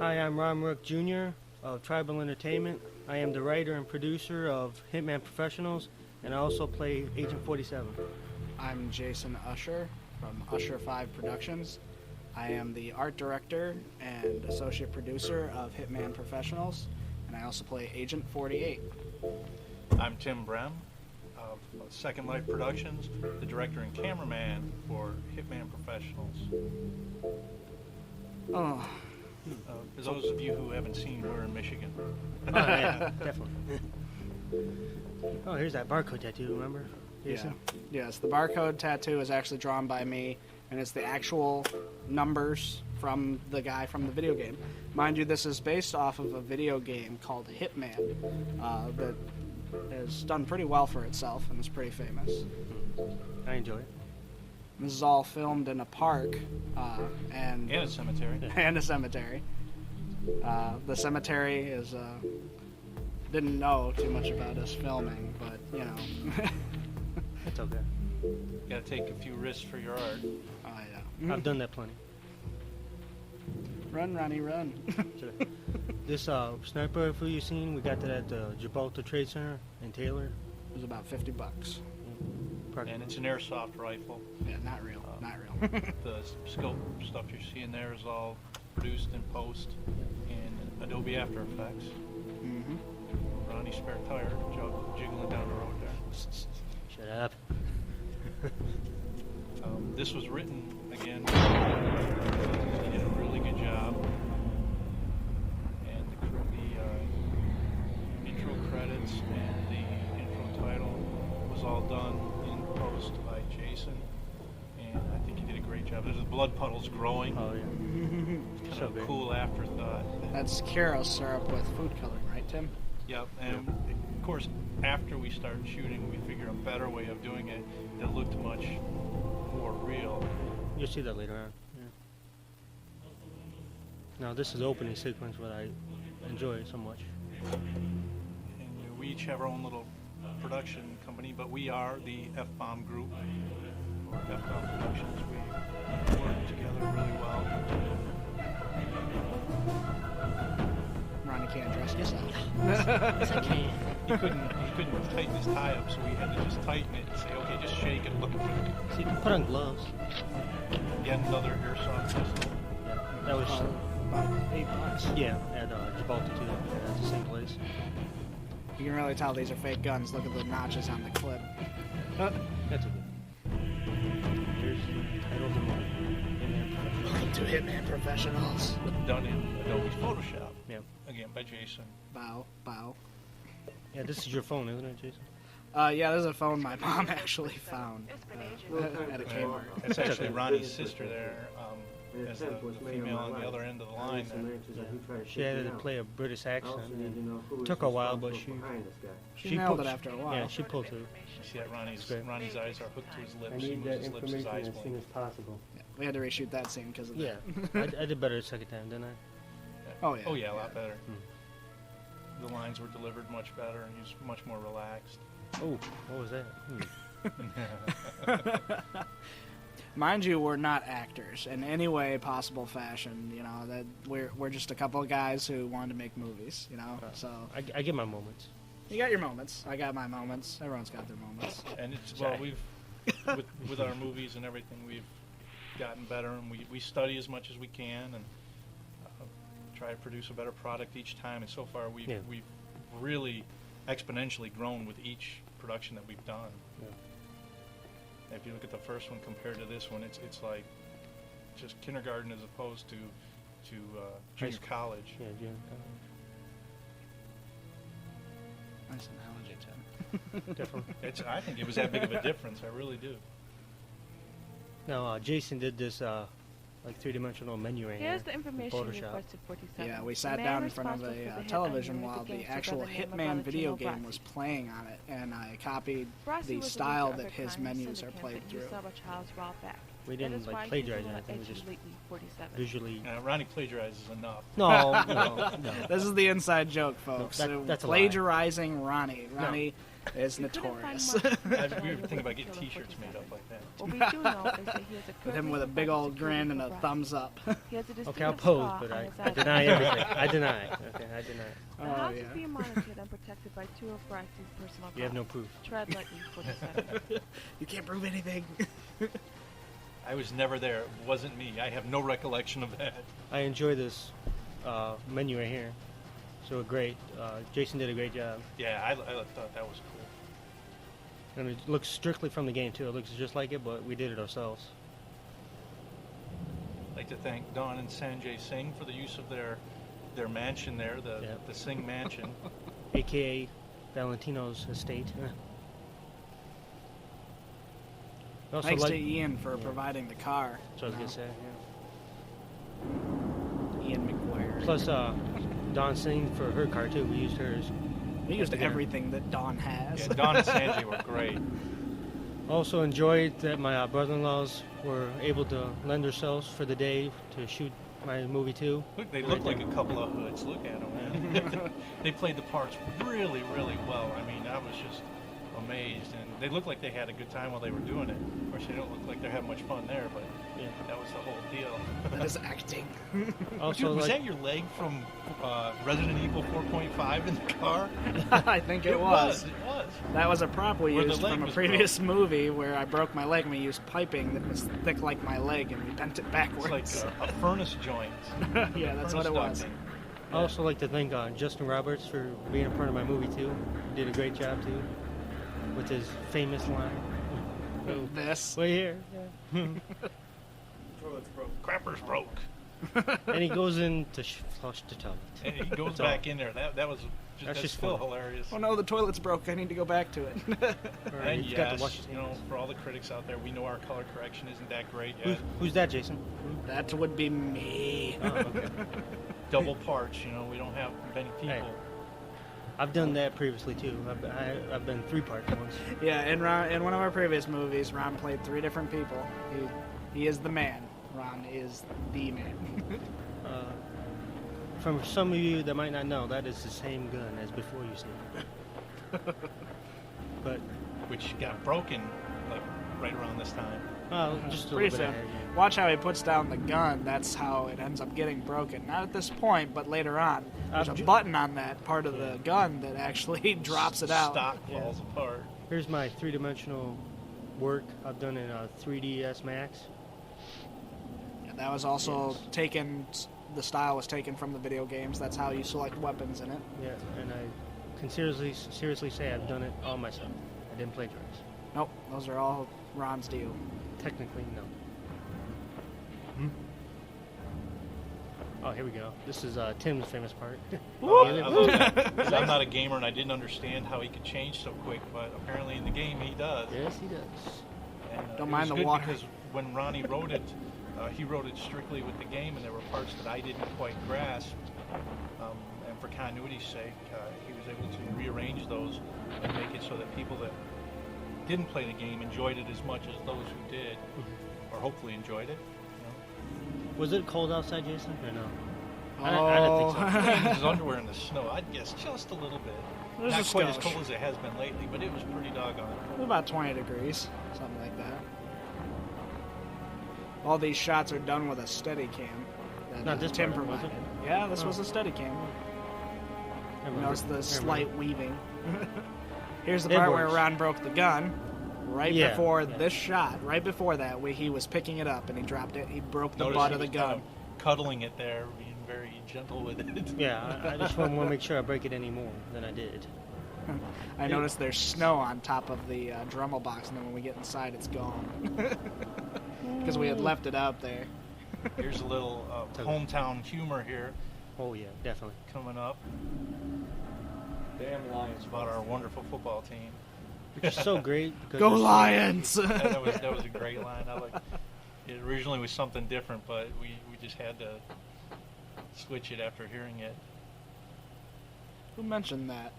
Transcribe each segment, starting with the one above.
Hi, I'm Ron Rook Jr. of Tribal Entertainment. I am the writer and producer of Hitman Professionals, and I also play Agent 47. I'm Jason Usher from Usher 5 Productions. I am the art director and associate producer of Hitman Professionals, and I also play Agent 48. I'm Tim Brem of Second Life Productions, the director and cameraman for Hitman Professionals. Oh. For those of you who haven't seen, we're in Michigan. Oh, yeah, definitely. Oh, here's that barcode tattoo, remember? Jason? Yeah. Yes, the barcode tattoo is actually drawn by me, and it's the actual numbers from the guy from the video game. Mind you, this is based off of a video game called Hitman that has done pretty well for itself and is pretty famous. I enjoy it. This is all filmed in a park and a cemetery. And a cemetery. The cemetery is didn't know too much about us filming, but you know. It's okay. You gotta take a few risks for your art. Oh yeah. I've done that plenty. Run, Ronnie, run. This sniper rifle you seen, we got that at the Gibraltar Trade Center in Taylor. It was about $50. And it's an airsoft rifle. Yeah, not real. Not real. The scope stuff you're seeing there is all produced in post in Adobe After Effects. Mm-hmm. Ronnie's spare tire jiggling down the road there. Shut up. This was written again. He did a really good job. And the intro credits and the intro title was all done in post by Jason. And I think he did a great job. There's the blood puddles growing. Oh, yeah. Kind of a cool afterthought. That's Caro syrup with food coloring, right, Tim? Yep, and of course, after we started shooting, we figured a better way of doing it that looked much more real. You'll see that later on. Yeah. Now, this is the opening sequence, but I enjoy it so much. And we each have our own little production company, but we are the F-Bomb Group, or F-Bomb Productions. We work together really well. Ronnie can't dress himself. Yes, I can. He couldn't tighten his tie up, so we had to just tighten it and say, okay, just shake it, look at it. So you can put on gloves. Get another airsoft pistol. Yeah, that was About $8. yeah at Gibraltar too. That's the same place. You can really tell these are fake guns. Look at the notches on the clip. That's okay. Here's the title of the movie. Welcome to Hitman Professionals. Done in Adobe Photoshop. Yeah. Again, by Jason. Bow, bow. Yeah, this is your phone, isn't it, Jason? Yeah, this is a phone my mom actually found at a Kmart. It's actually Ronnie's sister there, as the female on the other end of the line there. She had to play a British accent. And it took her a while, but She nailed it after a while. Yeah, she pulled through. You see that Ronnie's eyes are hooked to his lips. I He need moves that his lips, his information eyes as soon blink. as possible. Yeah, we had to reshoot that scene because of Yeah, that. I did better the second time, didn't I? Oh yeah. Oh yeah, a lot better. The lines were delivered much better, and he was much more relaxed. Oh, what was that? Mind you, we're not actors in any way possible fashion. You know that we're just a couple of guys who wanted to make movies. You know, so I get my moments. you got your moments. I got my moments. Everyone's got their moments. And it's Sorry. with our movies and everything, we've gotten better, and we study as much as we can, and try to produce a better product each time. And so far, we've really exponentially grown with each production that we've done. Yeah. If you look at the first one compared to this one, it's like just kindergarten as opposed to junior college. Yeah, junior college. Nice analogy, Tim. Definitely. I think it was that big of a difference. I really do. Now, Jason did this like three-dimensional menu right here. Here's the information Photoshop. requested 47. Yeah, we sat down in front of a television while the actual Hitman video game was playing on it, and I copied the style that his menus are played through. We didn't like plagiarize anything. We just visually. Ronnie plagiarizes enough. No. This is the inside joke, folks. No, that's a lie. Plagiarizing Ronnie. No. Ronnie is We couldn't find notorious. much We were information thinking about on getting the T-shirts made up 47. like that. What we do know is that he has a With him with a big old grin and a thumbs up. He has a Okay, I'll distinctive pose, scar but on I his I eye. deny everything. I deny. Okay, I deny. The Oh, house yeah. is being monitored and protected by two of Bryce's personal You have no guards. proof. Tread lightly, 47. You can't prove anything. I was never there. It wasn't me. I have no recollection of that. I enjoy this menu right here. So great. Jason did a great job. Yeah, I thought that was cool. And it looks strictly from the game too. It looks just like it, but we did it ourselves. I'd like to thank Don and Sanjay Singh for the use of their mansion there, the Singh mansion. AKA Valentino's estate. I also Thanks to like- Ian for Yeah. providing the car. That's what I was gonna say. Yeah. Ian McGuire. Plus, Dawn Singh for her car too. We used hers. we used together. everything that Don has. Yeah, Don and Sanjay were great. Also enjoyed that my brother-in-laws were able to lend themselves for the day to shoot my movie too. Look, they look like a couple of hoods. Look at them, man. They played the parts really, really well. I mean, I was just amazed, and they looked like they had a good time while they were doing it. Of course, they don't look like they're having much fun there, but Yeah. that was the whole deal. That is acting. Also, Dude, was like, that your leg from Resident Evil 4.5 in the car? I think it was. It was. That was a prop we Where the used leg from a was previous movie where I broke my leg and we used piping that was thick like my leg and we bent it It's backwards. like a furnace joint. Yeah, that's what it Furnace was. ducting. I also like to thank Justin Roberts for being a part of my movie too. He did a great job too, with his famous line. Oh, This. way here. Toilet's broke. Crapper's broke. And he goes in to flush the toilet. And he goes That's all. back in there. That was that's just still fun. hilarious. Oh no, the toilet's broke. I need to go back to it. Or And he forgot to yes, wash his you know, hands. for all the critics out there, we know our color correction isn't that great Who's, yet. who's that, Jason? That would be me. Oh, okay. Double parts, you know, we don't have many people. Hey. I've done that previously too. I've been 3-part once. Yeah, in one of our previous movies, Ron played 3 different people. He is the man. Ron is the man. From some of you that might not know, that is the same gun as before you see it. But Which got broken, like, right around this time. just a Pretty little bit soon. ahead. Yeah. Watch how he puts down the gun. That's how it ends up getting broken. Not at this point, but later on. There's a button on that part of the gun that actually drops it out. Stock falls apart. Here's my 3-dimensional work I've done in 3ds Max. Yeah, that was also taken. The style was taken from the video games. That's how you select weapons in it. Yeah, and I can seriously say I've done it all myself. I didn't plagiarize. Nope, those are all Ron's deal. Technically, no. Oh, here we go. This is Tim's famous part. I love that. 'Cause I'm not a gamer and I didn't understand how he could change so quick, but apparently in the game he does. Yes, he does. And, Don't it mind was the good water. because when Ronnie wrote it, he wrote it strictly with the game, and there were parts that I didn't quite grasp. And for continuity's sake, he was able to rearrange those and make it so that people that didn't play the game enjoyed it as much as those who did, or hopefully enjoyed it. Was it cold outside, Jason, or no? Oh, I didn't think so. You know? In his underwear in the snow, I'd guess just a little bit. There's Not a quite as skosh. cold as it has been lately, but it was pretty doggone. It was about 20 degrees, something like that. All these shots are done with a steady cam. That Not this Tim part, was provided. it? Yeah, this Oh. was a steady cam. I You notice the remember. slight weaving. Here's the It part where works. Ron broke the gun. Right Yeah, before yeah. this shot, right before that, he was picking it up and he dropped it. He broke the Notice butt he of the was kind gun. of cuddling it there, being very gentle with it. Yeah, I just want to make sure I break it any more than I did. I noticed there's snow on top of the Dremel box, and then when we get inside, it's gone. Because we had left it out there. Here's a little hometown humor here Oh yeah, definitely. coming up. Damn Lions. It's about our wonderful football team. Which is so great because Go there's- Lions! That was a great line. It originally was something different, but we just had to switch it after hearing it. Who mentioned that?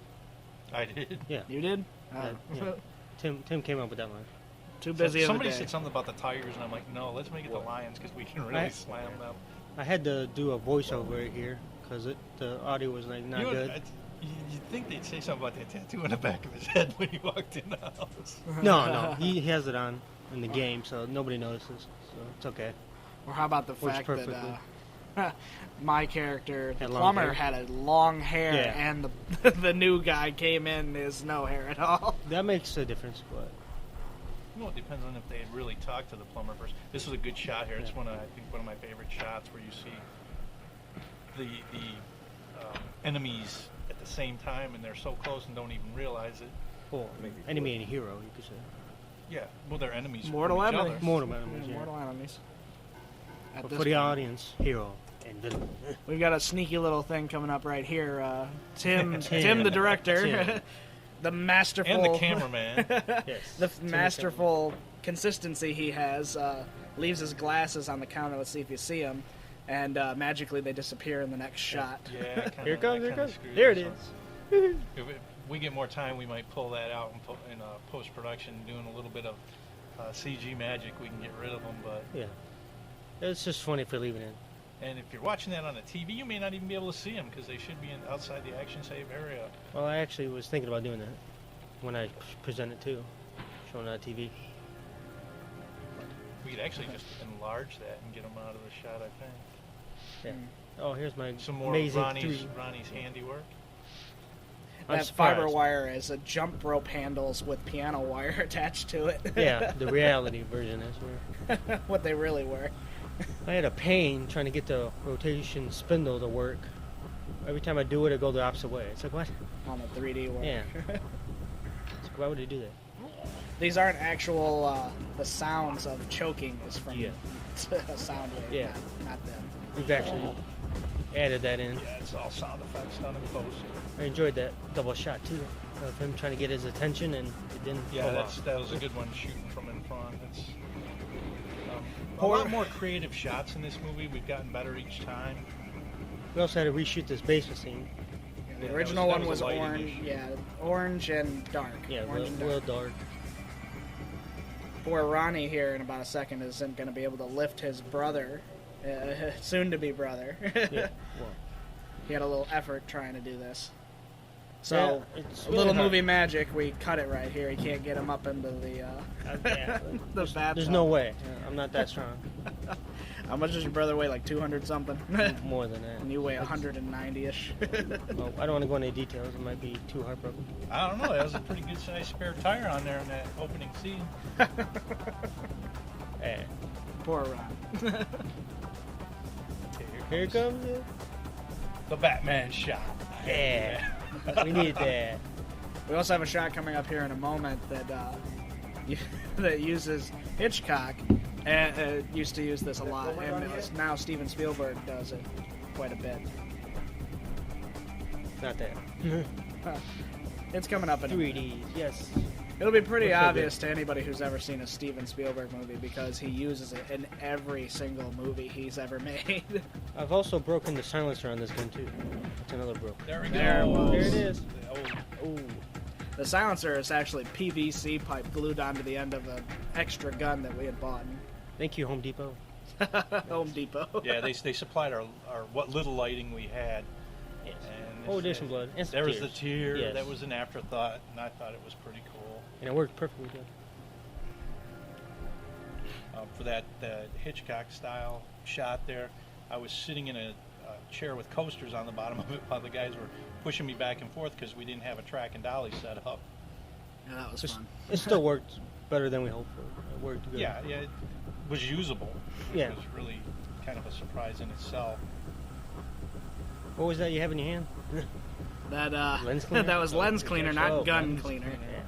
I did. Yeah, You did? yeah, yeah. Tim came up with that line. Too busy Somebody of the said day. something about the Tigers, and I'm like, no, let's make it the Lions because we can really Right. slam them. I had to do a voiceover here because the audio was like not You know, good. You'd think they'd say something about that tattoo on the back of his head when he walked in the house. No, he has it on in the game, so nobody notices. So it's okay. Or how about the Works fact perfectly. that my character, the Had long plumber, hair. had a long hair, Yeah. and the new guy came in is no hair at all. That makes a difference, but Well, it depends on if they had really talked to the plumber first. This was a good shot here. It's I think one of my favorite shots where you see the enemies at the same time, and they're so close and don't even realize it. well, enemy and hero, you could say. Yeah, well, they're enemies Mortal from each enemy. other. Mortal enemies, yeah. Mortal enemies. At But this for the point. audience, hero and villain. We've got a sneaky little thing coming up right here. Tim, Tim. the director, Tim. the masterful, And the cameraman. Yes. the masterful consistency he has. Leaves his glasses on the counter. Let's see if you see him, and magically they disappear in the next shot. Yeah, kinda, Here it comes, that here it kinda comes. screws There it us is. up. If we get more time, we might pull that out in post-production, doing a little bit of CG magic. We can get rid of them, but Yeah. It's just funny if we leave it in. and if you're watching that on the TV, you may not even be able to see them because they should be outside the action save area. Well, I actually was thinking about doing that when I present it too, showing it on TV. We could actually just enlarge that and get them out of the shot, I think. Yeah. Oh, here's my Some more amazing Ronnie's handiwork. I'm That fiber surprised. wire is a jump rope handles with piano wire attached to it. Yeah, the reality version is where What they really were. I had a pain trying to get the rotation spindle to work. Every time I do it, I go the opposite way. It's like, what? On the 3D work. Yeah. It's like, why would they do that? These aren't actual, the sounds of choking is from Yeah. a sound wave, Yeah. not them. We've actually added that in. Yeah, it's all sound effects done in post. I enjoyed that double shot too, of him trying to get his attention and it didn't Yeah, pull off. that was a good one, shooting from in front. It's a Or- lot more creative shots in this movie. We've gotten better each time. We also had to reshoot this basement scene. The Yeah, original that one was a lighting orange, issue. yeah, orange and dark. Yeah, orange and real dark. dark. Poor Ronnie here in about a second isn't going to be able to lift his brother, soon-to-be brother. Yeah. Well, He had a little effort trying to do this. So, yeah, it's a really little hard. movie magic, we cut it right here. He can't get him up into the Yeah, the bathtub. there's no way. I'm not that strong. How much does your brother weigh? Like 200 something? More than that. And you weigh 190-ish. Well, I don't want to go into details. It might be too heartbroken. I don't know. That was a pretty good sized spare tire on there in that opening scene. Eh, Poor Ron. Okay, here it comes. Yeah. the Batman shot. Yeah. We need that. We also have a shot coming up here in a moment that that uses Hitchcock. And used to use this a lot, and now Steven Spielberg does it quite a bit. Not that. It's coming up in a minute. 3D. Yes. It'll be pretty Looks so obvious to anybody who's ever seen a Steven Spielberg movie because he uses it in every single movie he's ever made. I've also broken the silencer on this gun too. That's another broke. There we go. There it was. There it is. Oh, The silencer is actually PVC pipe glued onto the end of an extra gun that we had bought Thank you, Home Depot. in Home Depot. yeah, they supplied our what little lighting we had. Yes. And Oh, there's some blood. And some There was the tears. tear. Yes. That was an afterthought, and I thought it was pretty cool. And it worked perfectly good. For that Hitchcock style shot there, I was sitting in a chair with coasters on the bottom of it while the guys were pushing me back and forth because we didn't have a track and dolly set up. Yeah, that was Just- fun. It still worked better than we hoped for. It worked good. Yeah, it was usable. Yeah. It was really kind of a surprise in itself. What was that you have in your hand? That Lens cleaner? that was lens cleaner, not Oh, gun lens cleaner. Yeah.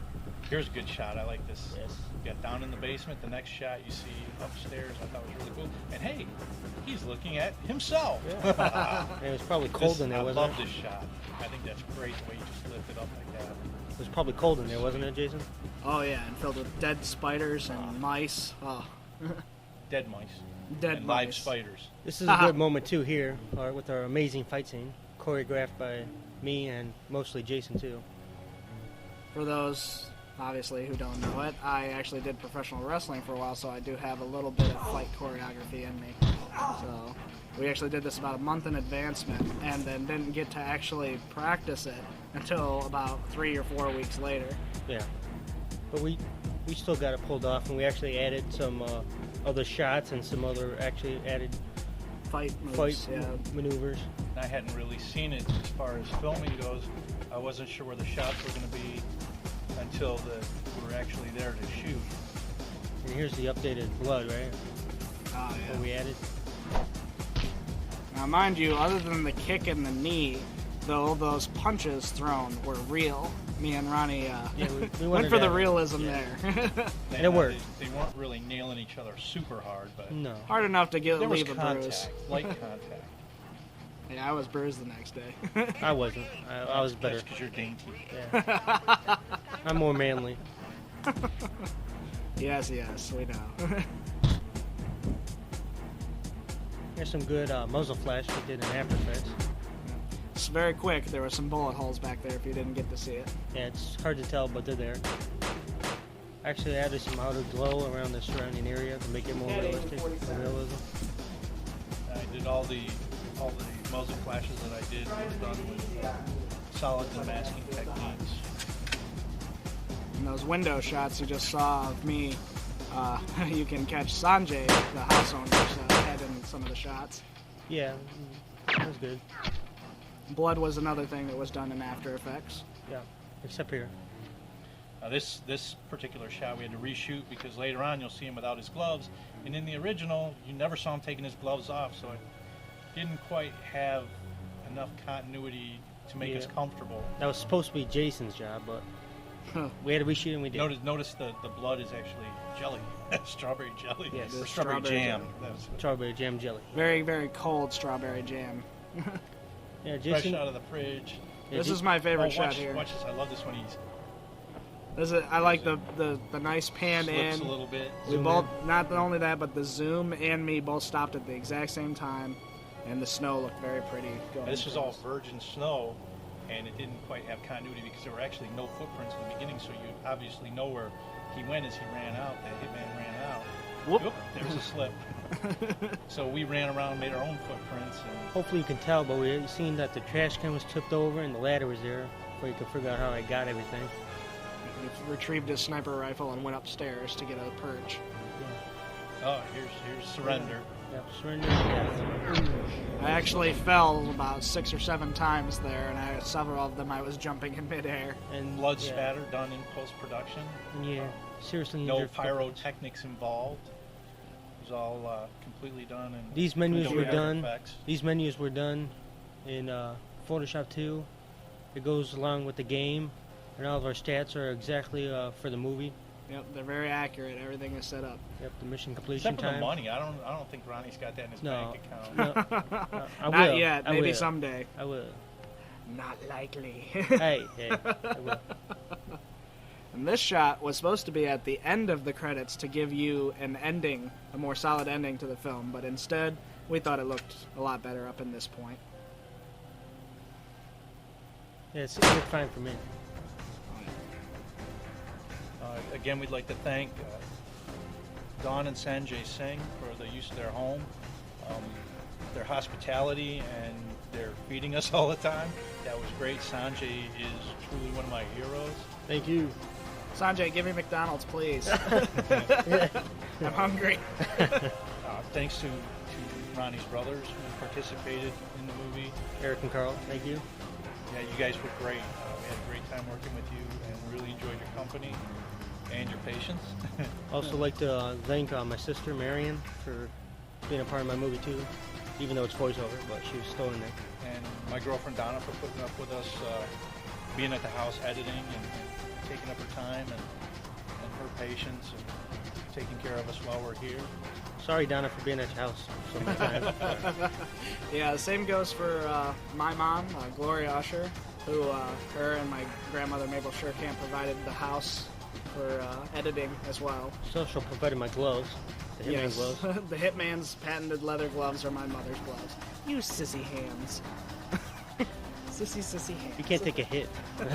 Here's a good shot. I like this. Yes. You got down in the basement. The next shot you see upstairs. I thought was really cool. And hey, he's looking at himself. And it was probably cold in there, I wasn't love it? this shot. I think that's great the way you just lift it up like that. It was probably cold in there, wasn't it, Jason? Oh yeah, and filled with dead spiders and mice. Oh, Dead mice. dead and mice. live spiders. This is a good moment too here, with our amazing fight scene, choreographed by me and mostly Jason too. For those, obviously, who don't know it, I actually did professional wrestling for a while, so I do have a little bit of fight choreography in me. So We actually did this about a month in advancement, and then didn't get to actually practice it until about 3 or 4 weeks later. Yeah. But we still got it pulled off, and we actually added some other shots and some other actually added Fight moves, fight yeah. maneuvers. I hadn't really seen it as far as filming goes. I wasn't sure where the shots were going to be until we were actually there to shoot. And here's the updated blood, right? Oh, yeah. What we added. Now, mind you, other than the kick and the knee, though, those punches thrown were real. Me and Ronnie we went for the that. realism Yeah. there. And it worked. They weren't really nailing each other super hard, but No. Hard enough to there was leave a contact, bruise. light contact. Yeah, I was bruised the next day. I wasn't. I was better. That's because you're dainty. Yeah. I'm more manly. Yes, we know. Here's some good muzzle flash we did in After Effects. It's very quick. There were some bullet holes back there if you didn't get to see it. Yeah, it's hard to tell, but they're there. Actually added some outer glow around the surrounding area to make it more realistic. Realism. I did all the muzzle flashes that I did was done with solid masking techniques. And those window shots you just saw of me, you can catch Sanjay, the house owner's head in some of the shots. Yeah, that was good. Blood was another thing that was done in After Effects. Yeah, except here. This particular shot we had to reshoot because later on you'll see him without his gloves, and in the original you never saw him taking his gloves off, so it didn't quite have enough continuity to make us comfortable. That was supposed to be Jason's job, but we had to reshoot and we did. Notice the blood is actually jelly, strawberry jelly, Yes. or strawberry Strawberry jam. jelly. That was Strawberry jam jelly. Very, very cold strawberry jam. Yeah, fresh Jason. out of the fridge. Yeah, This is my favorite watch, shot here. Watch this. I love this when he's I like the nice pan slips in. a little bit. We Zoom both, not only that, but the zoom and me both stopped at the exact same time, and the snow looked very pretty. This was all virgin snow, and it didn't quite have continuity because there were actually no footprints in the beginning, so you obviously know where he went as he ran out. That hitman ran out. Whoop. Whoop, there was a slip. So we ran around and made our own footprints. And Hopefully you can tell, but we seen that the trash can was tipped over and the ladder was there, so you can figure out how I got everything. He retrieved his sniper rifle and went upstairs to get a perch. oh, here's surrender. Yeah, surrender. Yeah. I actually fell about 6 or 7 times there, and several of them I was jumping in midair. And Blood yeah, spatter done in post-production. Yeah, seriously. No injured pyrotechnics involved. It was all completely done. And These menus were done. effects. These menus were done in Photoshop 2. It goes along with the game, and all of our stats are exactly for the movie. Yep, they're very accurate. Everything is set up. Yep, the mission completion Except for the time. money. I don't think Ronnie's got that in his No, bank account. no, I Not will. yet. I Maybe will. someday. I will. Not likely. Hey, I will. And this shot was supposed to be at the end of the credits to give you an ending, a more solid ending to the film, but instead we thought it looked a lot better up in this point. Yeah, it looked fine for me. Again, we'd like to thank Dawn and Sanjay Singh for the use of their home, their hospitality, and their feeding us all the time. That was great. Sanjay is truly one of my heroes. Thank you. Sanjay, give me McDonald's, please. I'm hungry. Thanks to Ronnie's brothers who participated in the movie. Eric and Carl, thank you. Yeah, you guys were great. We had a great time working with you and really enjoyed your company and your patience. Also like to thank my sister Marion for being a part of my movie too, even though it's voiceover, but she was still in there. And my girlfriend Donna for putting up with us, being at the house editing and taking up her time and her patience and taking care of us while we're here. Sorry, Donna, for being at your house so many times. Yeah, the same goes for my mom, Gloria Usher, who her and my grandmother Mabel Surecamp provided the house for editing as well. So she'll provide my gloves, the Hitman Yes, gloves. the Hitman's patented leather gloves are my mother's gloves. You sissy hands. Sissy hands. You can't take a hit. How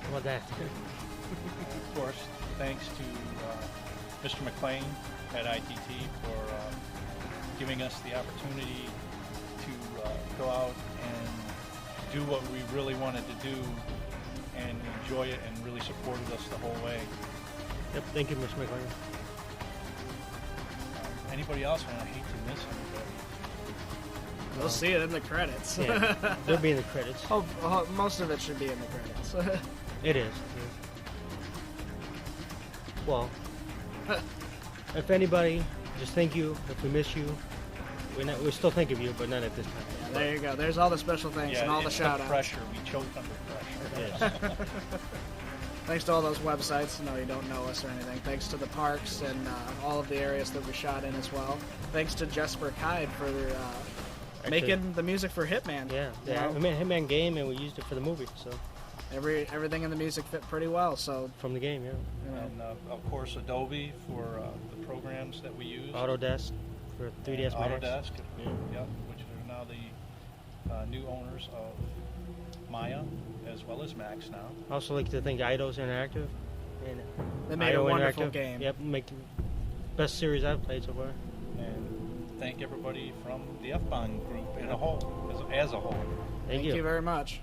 about that? Of course, thanks to Mr. McLean at ITT for giving us the opportunity go out and do what we really wanted to do and enjoy it, and really supported us the whole way. Yep, thank you, Mr. McLean. Anybody else? I hate to miss anybody. We'll see it in the credits. Yeah, they'll be in the credits. Oh, most of it should be in the credits. It is. Well, if anybody, just thank you. If we miss you, we still think of you, but not at this time. Yeah, there you go. There's all the special thanks and all the shout-outs. Pressure. We choked under pressure. Yes. Thanks to all those websites. No, you don't know us or anything. Thanks to the parks and all of the areas that we shot in as well. Thanks to Jesper Kide for making the music for Hitman. Yeah, You know, we made a Hitman game and we used it for the movie. So everything in the music fit pretty well. So from the game, yeah. you know, And of course Adobe for the programs that we use. Autodesk for 3ds Max. Autodesk, Yeah. yep, which are now the new owners of Maya as well as Max now. I also like to thank Eidos Interactive. And they made a IO wonderful Interactive. game. Yep, make the best series I've played so far. And thank everybody from the F-Bond group in a whole, as a whole. Thank you very much.